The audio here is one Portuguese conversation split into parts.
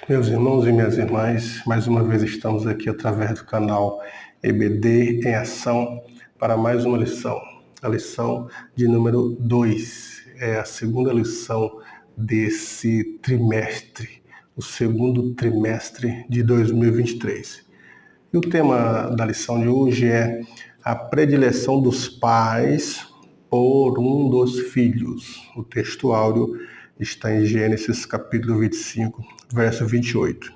Meus irmãos e minhas irmãs, mais uma vez estamos aqui através do canal EBD em Ação para mais uma lição. A lição de número 2 é a segunda lição desse trimestre, o segundo trimestre de 2023. E o tema da lição de hoje é a predileção dos pais por um dos filhos. O texto áureo está em Gênesis capítulo 25, verso 28.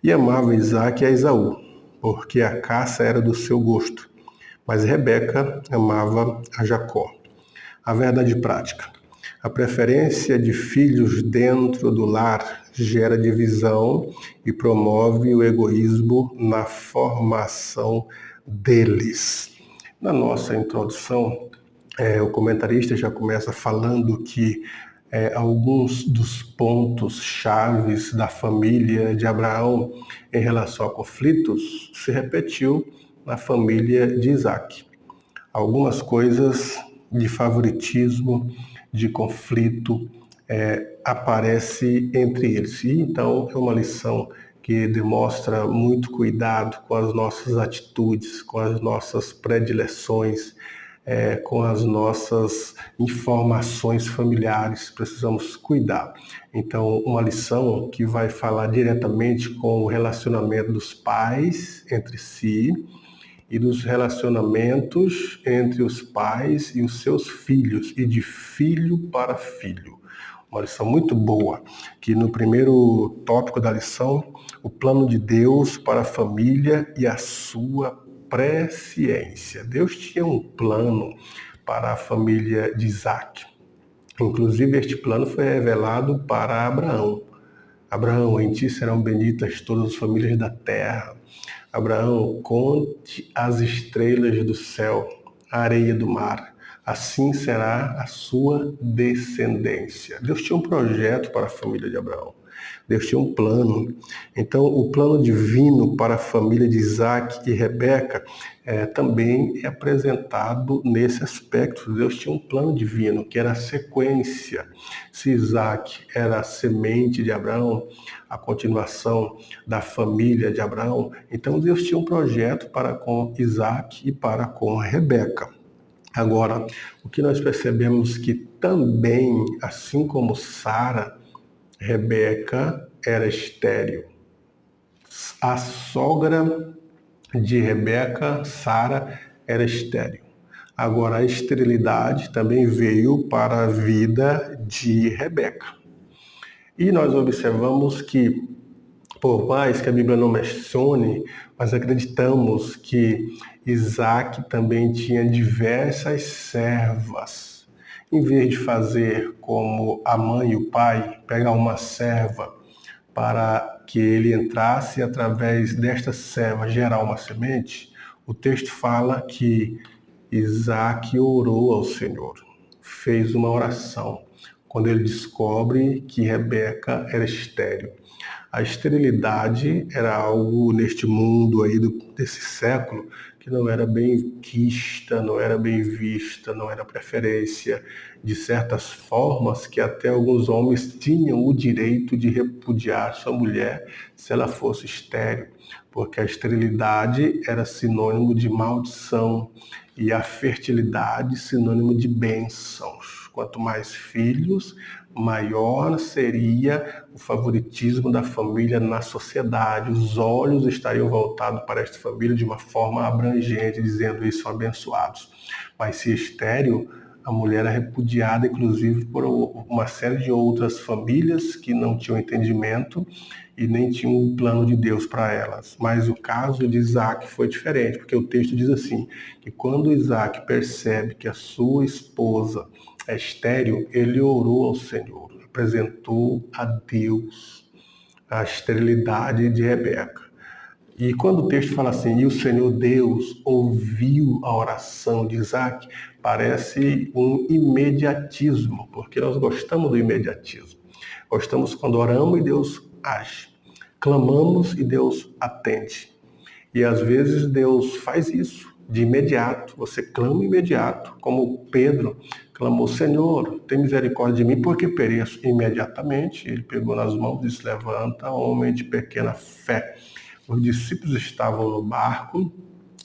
E amava Isaque a Esaú, porque a caça era do seu gosto, mas Rebeca amava a Jacó. A verdade prática. A preferência de filhos dentro do lar gera divisão e promove o egoísmo na formação deles. Na nossa introdução, o comentarista já começa falando que alguns dos pontos chaves da família de Abraão em relação a conflitos se repetiu na família de Isaque. Algumas coisas de favoritismo, de conflito, aparece entre eles. E então é uma lição que demonstra muito cuidado com as nossas atitudes, com as nossas predileções, com as nossas informações familiares. Precisamos cuidar. Então, uma lição que vai falar diretamente com o relacionamento dos pais entre si, e dos relacionamentos entre os pais e os seus filhos, e de filho para filho. Uma lição muito boa, que no primeiro tópico da lição, o plano de Deus para a família e a sua presciência. Deus tinha um plano para a família de Isaque. Inclusive, este plano foi revelado para Abraão. Abraão, em ti serão benditas todas as famílias da terra. Abraão, conte as estrelas do céu, a areia do mar. Assim será a sua descendência. Deus tinha um projeto para a família de Abraão. Deus tinha um plano. Então, o plano divino para a família de Isaque e Rebeca também é apresentado nesse aspecto. Deus tinha um plano divino, que era a sequência. Se Isaque era a semente de Abraão, a continuação da família de Abraão, então Deus tinha um projeto para com Isaque e para com Rebeca. Agora, o que nós percebemos que também, assim como Sara, Rebeca era estéril. A sogra de Rebeca, Sara, era estéril. Agora, a esterilidade também veio para a vida de Rebeca. E nós observamos que, por mais que a Bíblia não mencione, mas acreditamos que Isaque também tinha diversas servas. Em vez de fazer como a mãe e o pai, pegar uma serva para que ele entrasse e através desta serva gerar uma semente, o texto fala que Isaque orou ao Senhor, fez uma oração, quando ele descobre que Rebeca era estéril. A esterilidade era algo neste mundo aí desse século que não era bem quista, não era bem vista, não era preferência, de certas formas que até alguns homens tinham o direito de repudiar sua mulher se ela fosse estéril, porque a esterilidade era sinônimo de maldição e a fertilidade sinônimo de bênçãos. Quanto mais filhos, maior seria o favoritismo da família na sociedade. Os olhos estariam voltados para esta família de uma forma abrangente, dizendo eles são abençoados. Mas se estéril, a mulher era repudiada, inclusive, por uma série de outras famílias que não tinham entendimento e nem tinham um plano de Deus para elas. Mas o caso de Isaque foi diferente, porque o texto diz assim, que quando Isaque percebe que a sua esposa é estéril, ele orou ao Senhor, apresentou a Deus a esterilidade de Rebeca. E quando o texto fala assim, e o Senhor Deus ouviu a oração de Isaque, parece um imediatismo, porque nós gostamos do imediatismo. Gostamos quando oramos e Deus age. Clamamos e Deus atende. E às vezes Deus faz isso de imediato. Você clama imediato, como Pedro clamou: Senhor, tem misericórdia de mim, porque pereço. Imediatamente ele pegou nas mãos e disse: levanta, homem de pequena fé. Os discípulos estavam no barco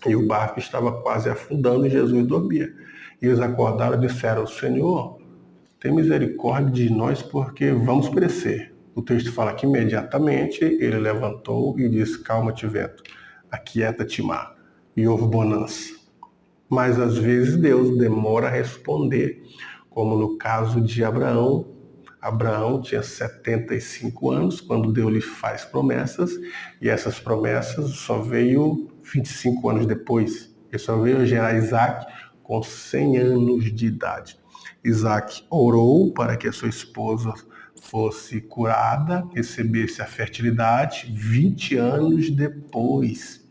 e o barco estava quase afundando e Jesus dormia. E eles acordaram e disseram: Senhor, tem misericórdia de nós, porque vamos perecer. O texto fala que imediatamente ele levantou e disse: calma-te, vento, aquieta-te, mar. E houve bonança. Mas às vezes Deus demora a responder, como no caso de Abraão. Abraão tinha 75 anos quando Deus lhe faz promessas, e essas promessas só veio 25 anos depois. Ele só veio gerar Isaac com 100 anos de idade. Isaac orou para que a sua esposa fosse curada, recebesse a fertilidade. 20 anos depois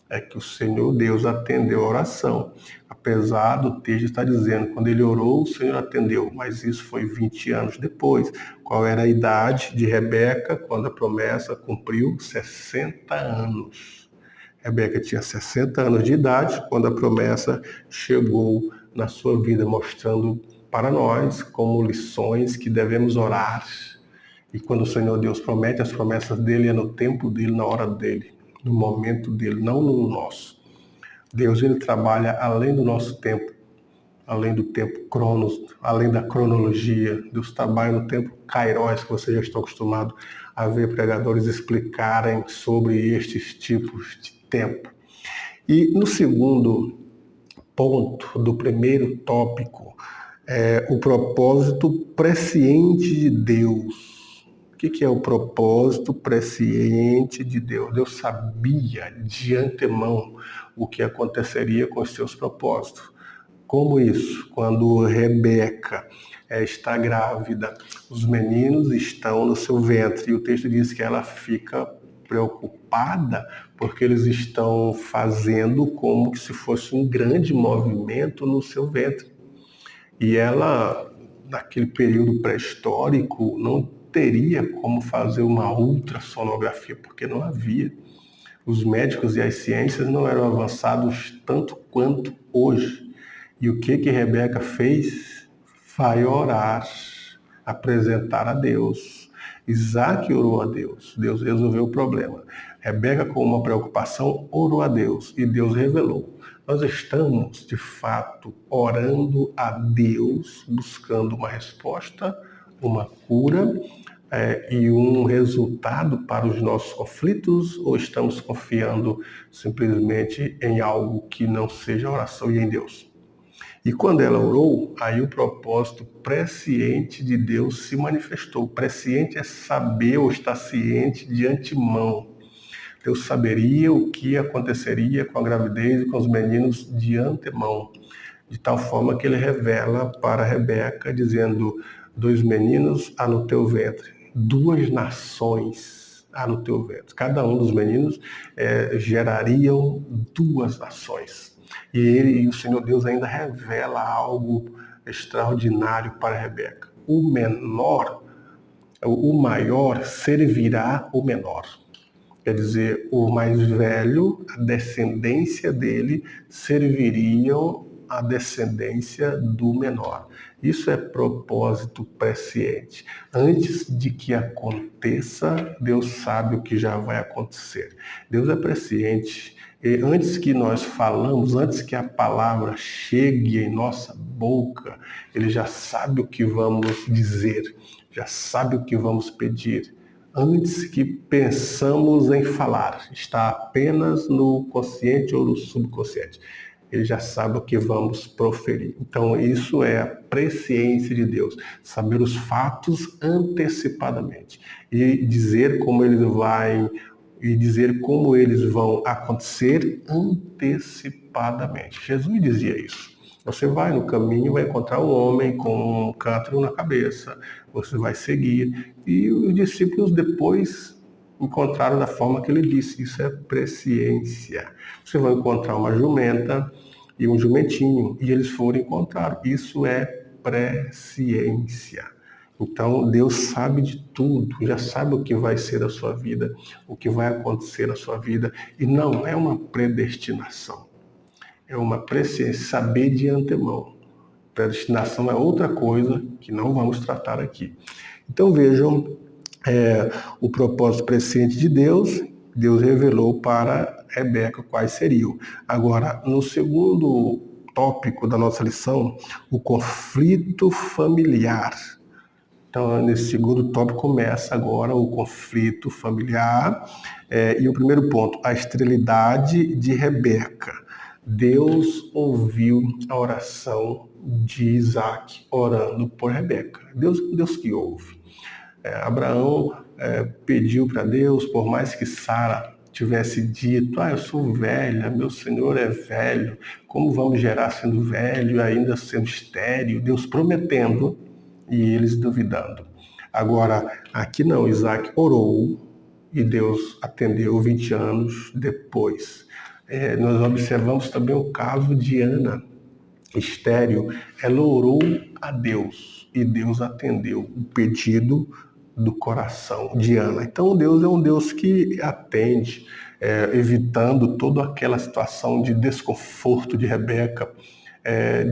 é que o Senhor Deus atendeu a oração. Apesar do texto estar dizendo, quando ele orou, o Senhor atendeu, mas isso foi 20 anos depois. Qual era a idade de Rebeca quando a promessa cumpriu? 60 anos. Rebeca tinha 60 anos de idade quando a promessa chegou na sua vida, mostrando para nós como lições que devemos orar. E quando o Senhor Deus promete, as promessas dele é no tempo dele, na hora dele, no momento dele, não no nosso. Deus, ele trabalha além do nosso tempo, além do tempo cronos, além da cronologia. Deus trabalha no tempo kairos, que vocês já estão acostumados a ver pregadores explicarem sobre estes tipos de tempo. E no segundo ponto do primeiro tópico, o propósito presciente de Deus. O que é o propósito presciente de Deus? Deus sabia de antemão o que aconteceria com os seus propósitos. Como isso? Quando Rebeca está grávida, os meninos estão no seu ventre, e o texto diz que ela fica preocupada porque eles estão fazendo como se fosse um grande movimento no seu ventre. E ela, naquele período pré-histórico, não teria como fazer uma ultrassonografia, porque não havia. Os médicos e as ciências não eram avançados tanto quanto hoje. E o que Rebeca fez? Vai orar, apresentar a Deus. Isaac orou a Deus, Deus resolveu o problema. Rebeca, com uma preocupação, orou a Deus e Deus revelou. Nós estamos, de fato, orando a Deus, buscando uma resposta, uma cura e um resultado para os nossos conflitos, ou estamos confiando simplesmente em algo que não seja oração e em Deus? E quando ela orou, aí o propósito presciente de Deus se manifestou. Presciente é saber ou estar ciente de antemão. Deus saberia o que aconteceria com a gravidez e com os meninos de antemão, de tal forma que ele revela para Rebeca, dizendo: 2 meninos há no teu ventre, 2 nações há no teu ventre. Cada um dos meninos gerariam 2 nações. E o Senhor Deus ainda revela algo extraordinário para Rebeca. O maior servirá o menor. Quer dizer, o mais velho, a descendência dele, serviriam a descendência do menor. Isso é propósito presciente. Antes de que aconteça, Deus sabe o que já vai acontecer. Deus é presciente. E antes que nós falamos, antes que a palavra chegue em nossa boca, ele já sabe o que vamos dizer, já sabe o que vamos pedir. Antes que pensamos em falar, está apenas no consciente ou no subconsciente. Ele já sabe o que vamos proferir. Então, isso é a presciência de Deus, saber os fatos antecipadamente e dizer como eles vão acontecer antecipadamente. Jesus dizia isso. Você vai no caminho e vai encontrar um homem com um cântaro na cabeça, você vai seguir. E os discípulos depois encontraram da forma que ele disse. Isso é presciência. Você vai encontrar uma jumenta e um jumentinho, e eles foram encontrar. Isso é presciência. Então, Deus sabe de tudo, já sabe o que vai ser da sua vida, o que vai acontecer na sua vida, e não é uma predestinação, é uma presciência, saber de antemão. Predestinação é outra coisa que não vamos tratar aqui. Então vejam o propósito presciente de Deus. Deus revelou para Rebeca quais seriam. Agora, no segundo tópico da nossa lição, o conflito familiar. Então, nesse segundo tópico começa agora o conflito familiar. E o primeiro ponto, a esterilidade de Rebeca. Deus ouviu a oração de Isaac orando por Rebeca. Deus que ouve. Abraão pediu para Deus, por mais que Sara tivesse dito, eu sou velha, meu senhor é velho, como vamos gerar sendo velho e ainda sendo estéril? Deus prometendo e eles duvidando. Agora, aqui não, Isaac orou e Deus atendeu 20 anos depois. Nós observamos também o caso de Ana, estéril. Ela orou a Deus e Deus atendeu o pedido do coração de Ana. Então Deus é um Deus que atende, evitando toda aquela situação de desconforto de Rebeca,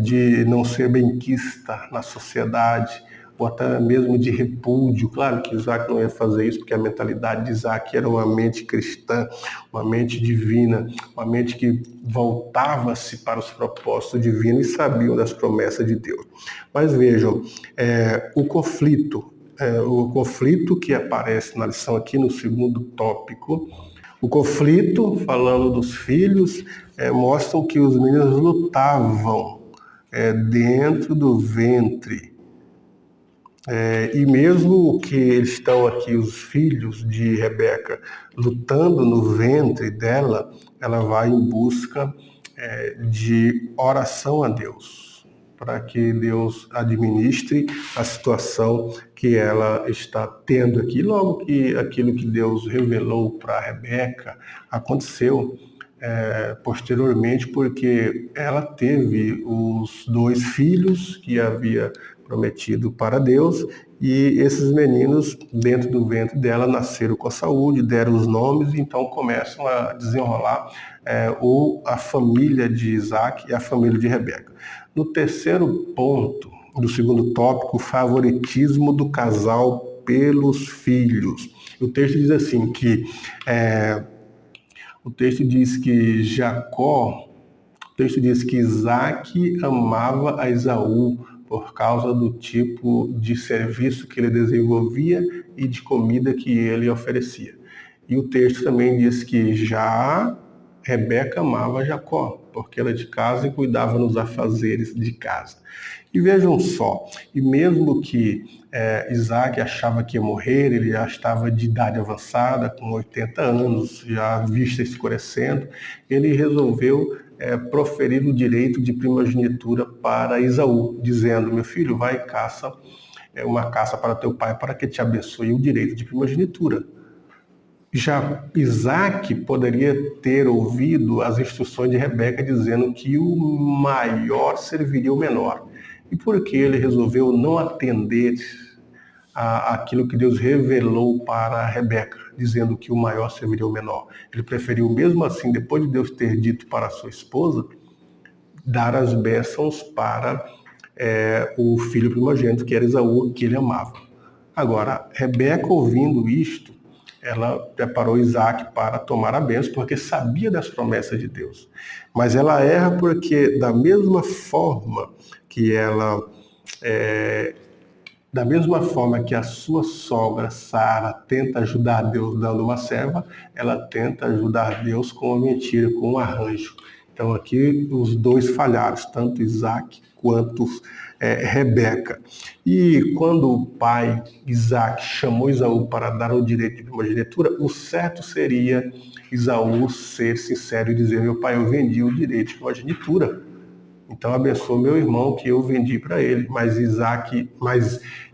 de não ser benquista na sociedade, ou até mesmo de repúdio. Claro que Isaac não ia fazer isso, porque a mentalidade de Isaac era uma mente cristã, uma mente divina, uma mente que voltava-se para os propósitos divinos e sabiam das promessas de Deus. Mas vejam, o conflito que aparece na lição aqui no segundo tópico, o conflito, falando dos filhos, mostram que os meninos lutavam dentro do ventre. E mesmo que eles estão aqui, os filhos de Rebeca, lutando no ventre dela, ela vai em busca de oração a Deus, para que Deus administre a situação que ela está tendo aqui. Logo que aquilo que Deus revelou para Rebeca aconteceu posteriormente, porque ela teve os 2 filhos que havia prometido para Deus, e esses meninos dentro do ventre dela nasceram com saúde, deram os nomes, e então começam a desenrolar a família de Isaac e a família de Rebeca. No terceiro ponto do segundo tópico, o favoritismo do casal pelos filhos. O texto diz assim que o texto diz que Isaac amava a Esaú por causa do tipo de serviço que ele desenvolvia e de comida que ele oferecia. E o texto também diz que já Rebeca amava Jacó, porque era de casa e cuidava nos afazeres de casa. E vejam só, e mesmo que Isaac achava que ia morrer, ele já estava de idade avançada, com 80 anos, já a vista escurecendo, ele resolveu proferir o direito de primogenitura para Esaú, dizendo, meu filho, vai e caça uma caça para teu pai, para que te abençoe o direito de primogenitura. Já Isaac poderia ter ouvido as instruções de Rebeca dizendo que o maior serviria o menor. E por que ele resolveu não atender aquilo que Deus revelou para Rebeca, dizendo que o maior serviria o menor? Ele preferiu, mesmo assim, depois de Deus ter dito para a sua esposa, dar as bênçãos para o filho primogênito, que era Esaú, que ele amava. Agora, Rebeca, ouvindo isto, ela preparou Isaac para tomar a bênção, porque sabia das promessas de Deus. Mas ela erra porque, da mesma forma que a sua sogra, Sara, tenta ajudar Deus dando uma serva, ela tenta ajudar Deus com uma mentira, com um arranjo. Então aqui os dois falharam, tanto Isaac quanto Rebeca. E quando o pai Isaac chamou Esaú para dar o direito de primogenitura, o certo seria Esaú ser sincero e dizer, meu pai, eu vendi o direito de primogenitura. Então abençoa meu irmão que eu vendi para ele. Mas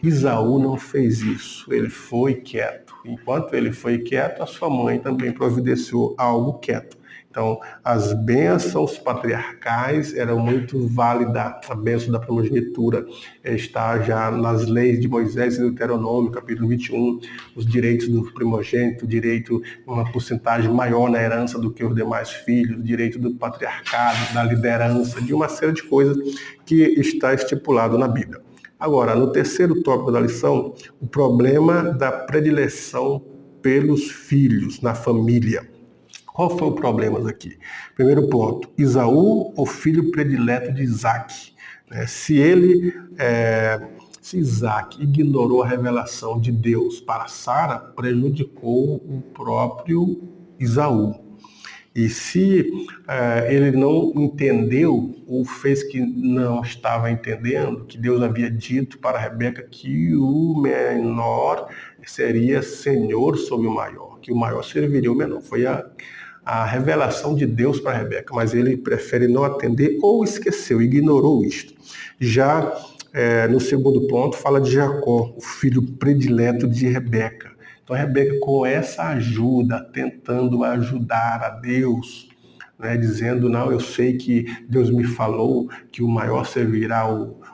Esaú não fez isso. Ele foi quieto. Enquanto ele foi quieto, a sua mãe também providenciou algo quieto. Então, as bênçãos patriarcais eram muito válidas. A bênção da primogenitura está já nas leis de Moisés e Deuteronômio, capítulo 21, os direitos do primogênito, direito uma porcentagem maior na herança do que os demais filhos, direito do patriarcado, da liderança, de uma série de coisas que está estipulado na Bíblia. Agora, no terceiro tópico da lição, o problema da predileção pelos filhos na família. Qual foi o problema aqui? Primeiro ponto, Esaú, o filho predileto de Isaac. Se Isaac ignorou a revelação de Deus para Sara, prejudicou o próprio Esaú. E se ele não entendeu, ou fez que não estava entendendo, que Deus havia dito para Rebeca que o menor seria senhor sobre o maior, que o maior serviria o menor. Foi a revelação de Deus para Rebeca, mas ele prefere não atender ou esqueceu, ignorou isto. Já no segundo ponto, fala de Jacó, o filho predileto de Rebeca. Então, Rebeca, com essa ajuda, tentando ajudar a Deus, dizendo, não, eu sei que Deus me falou que o maior servirá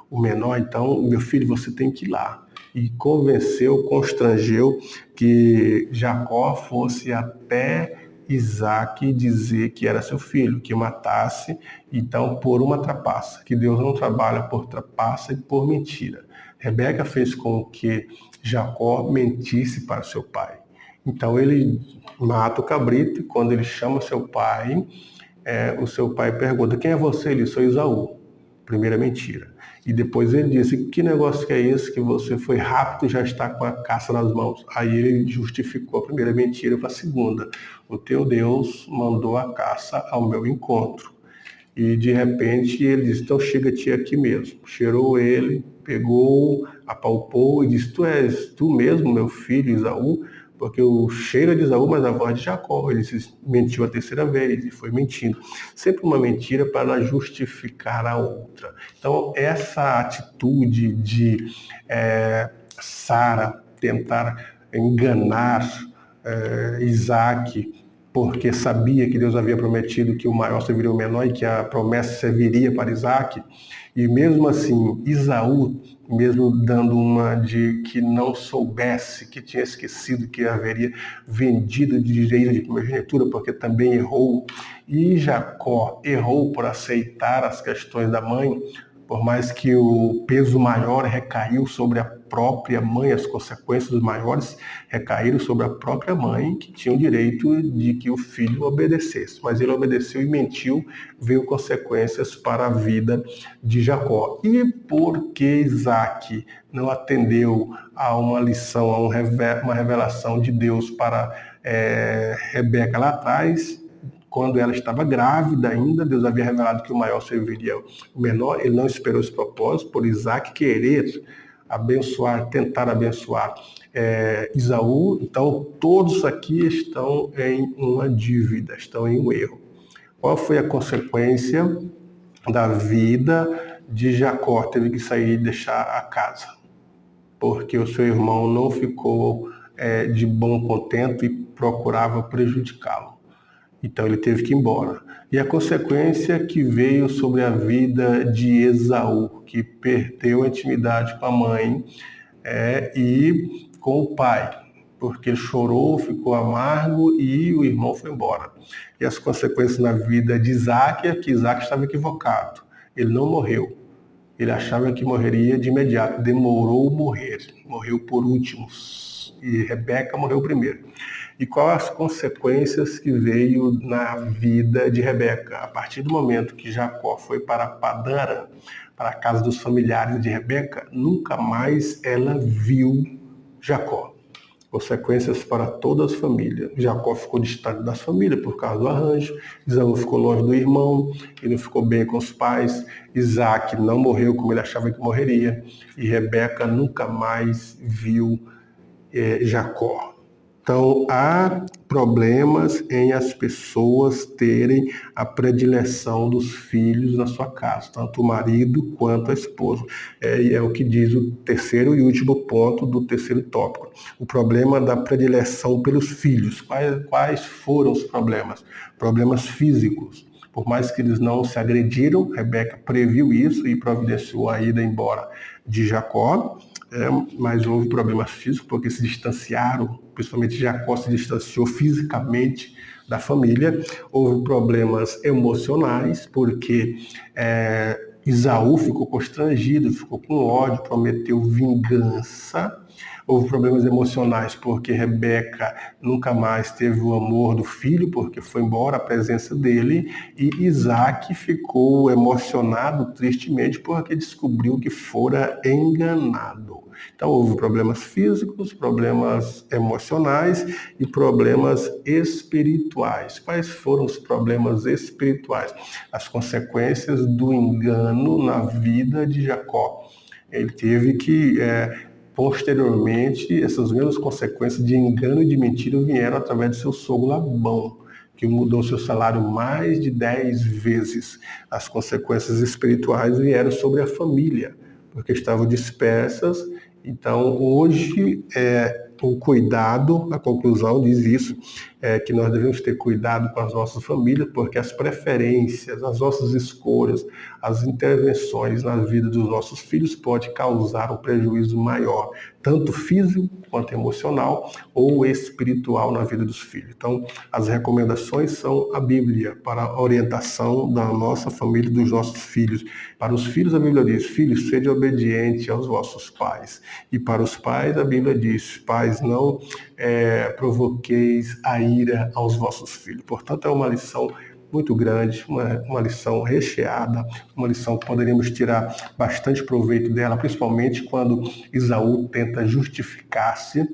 o menor, então, meu filho, você tem que ir lá. E convenceu, constrangeu que Jacó fosse até Isaac dizer que era seu filho, que matasse, então, por uma trapaça, que Deus não trabalha por trapaça e por mentira. Rebeca fez com que Jacó mentisse para seu pai. Então ele mata o cabrito e quando ele chama seu pai, o seu pai pergunta, quem é você? Ele disse, sou Esaú. Primeira mentira. E depois ele disse, que negócio que é esse que você foi rápido e já está com a caça nas mãos? Aí ele justificou a primeira mentira para a segunda. O teu Deus mandou a caça ao meu encontro. E de repente ele disse, então chega-te aqui mesmo. Cheirou ele, pegou, apalpou e disse, tu és tu mesmo, meu filho Esaú? Porque o cheiro é de Esaú, mas a voz de Jacó. Ele mentiu a terceira vez e foi mentindo. Sempre uma mentira para justificar a outra. Então essa atitude de Sara tentar enganar Isaac, porque sabia que Deus havia prometido que o maior serviria o menor e que a promessa serviria para Isaac. E mesmo assim, Esaú, mesmo dando uma de que não soubesse, que tinha esquecido que haveria vendido de direito de primogenitura, porque também errou. E Jacó errou por aceitar as questões da mãe, por mais que o peso maior recaiu sobre a própria mãe, as consequências maiores recaíram sobre a própria mãe, que tinha o direito de que o filho obedecesse. Mas ele obedeceu e mentiu, veio consequências para a vida de Jacó. E porque Isaac não atendeu a uma lição, a uma revelação de Deus para Rebeca lá atrás, quando ela estava grávida ainda, Deus havia revelado que o maior serviria o menor, ele não esperou esse propósito, por Isaac querer abençoar, tentar abençoar Esaú. Então, todos aqui estão em uma dívida, estão em um erro. Qual foi a consequência da vida de Jacó? Teve que sair e deixar a casa, porque o seu irmão não ficou de bom contento e procurava prejudicá-lo. Então ele teve que ir embora. E a consequência que veio sobre a vida de Esaú, que perdeu a intimidade com a mãe e com o pai, porque ele chorou, ficou amargo e o irmão foi embora. E as consequências na vida de Isaac é que Isaac estava equivocado. Ele não morreu. Ele achava que morreria de imediato. Demorou morrer. Morreu por último. E Rebeca morreu primeiro. E quais as consequências que veio na vida de Rebeca? A partir do momento que Jacó foi para Padã Arã, para a casa dos familiares de Rebeca, nunca mais ela viu Jacó. Consequências para todas as famílias. Jacó ficou distante das famílias por causa do arranjo. Esaú ficou longe do irmão, ele não ficou bem com os pais. Isaac não morreu como ele achava que morreria. E Rebeca nunca mais viu Jacó. Então, há problemas em as pessoas terem a predileção dos filhos na sua casa, tanto o marido quanto a esposa. É o que diz o terceiro e último ponto do terceiro tópico. O problema da predileção pelos filhos. Quais foram os problemas? Problemas físicos. Por mais que eles não se agrediram, Rebeca previu isso e providenciou a ida embora de Jacó. Mas houve problemas físicos, porque se distanciaram, principalmente Jacó se distanciou fisicamente da família. Houve problemas emocionais, porque Esaú ficou constrangido, ficou com ódio, prometeu vingança. Houve problemas emocionais, porque Rebeca nunca mais teve o amor do filho, porque foi embora a presença dele, e Isaac ficou emocionado tristemente, porque descobriu que fora enganado. Então houve problemas físicos, problemas emocionais e problemas espirituais. Quais foram os problemas espirituais? As consequências do engano na vida de Jacó. Ele teve que posteriormente, essas mesmas consequências de engano e de mentira vieram através de seu sogro Labão, que mudou seu salário mais de 10 vezes. As consequências espirituais vieram sobre a família, porque estavam dispersas. Então, hoje, o cuidado, a conclusão diz isso, que nós devemos ter cuidado com as nossas famílias, porque as preferências, as nossas escolhas, as intervenções na vida dos nossos filhos pode causar um prejuízo maior, tanto físico quanto emocional ou espiritual na vida dos filhos. Então, as recomendações são a Bíblia para a orientação da nossa família e dos nossos filhos. Para os filhos, a Bíblia diz: filhos, sede obediente aos vossos pais. E para os pais, a Bíblia diz: pais, não provoqueis a ira aos vossos filhos. Portanto, é uma lição muito grande, uma lição recheada, uma lição que poderíamos tirar bastante proveito dela, principalmente quando Esaú tenta justificar-se,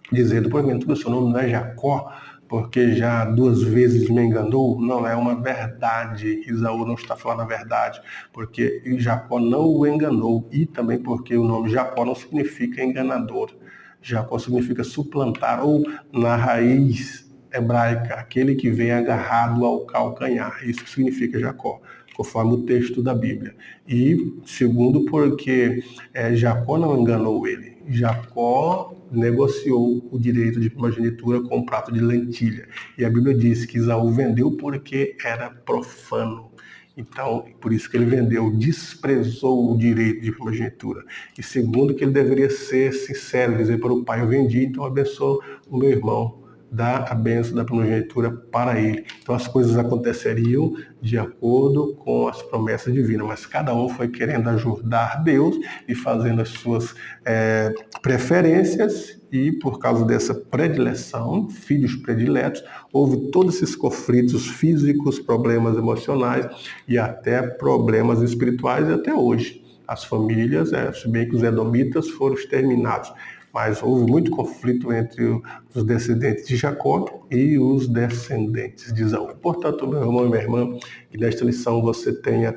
dizendo: porventura seu nome não é Jacó, porque já 2 vezes me enganou. Não, é uma verdade. Esaú não está falando a verdade, porque Jacó não o enganou, e também porque o nome Jacó não significa enganador. Jacó significa suplantar, ou na raiz hebraica, aquele que vem agarrado ao calcanhar. Isso significa Jacó, conforme o texto da Bíblia. E segundo, porque Jacó não enganou ele. Jacó negociou o direito de primogenitura com um prato de lentilha. E a Bíblia diz que Esaú vendeu porque era profano. Então, por isso que ele vendeu, desprezou o direito de primogenitura. E segundo, que ele deveria ser sincero, dizer para o pai: eu vendi, então abençoa o meu irmão, dá a bênção da primogenitura para ele. Então as coisas aconteceriam de acordo com as promessas divinas, mas cada um foi querendo ajudar Deus e fazendo as suas preferências, e por causa dessa predileção, filhos prediletos, houve todos esses conflitos físicos, problemas emocionais e até problemas espirituais, e até hoje. As famílias, se bem que os edomitas foram exterminados, mas houve muito conflito entre os descendentes de Jacó e os descendentes de Esaú. Portanto, meu irmão e minha irmã, que nesta lição você tenha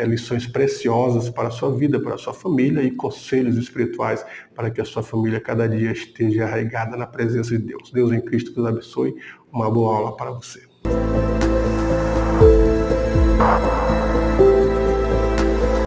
lições preciosas para a sua vida, para a sua família, e conselhos espirituais para que a sua família cada dia esteja arraigada na presença de Deus. Deus em Cristo vos abençoe. Uma boa aula para você.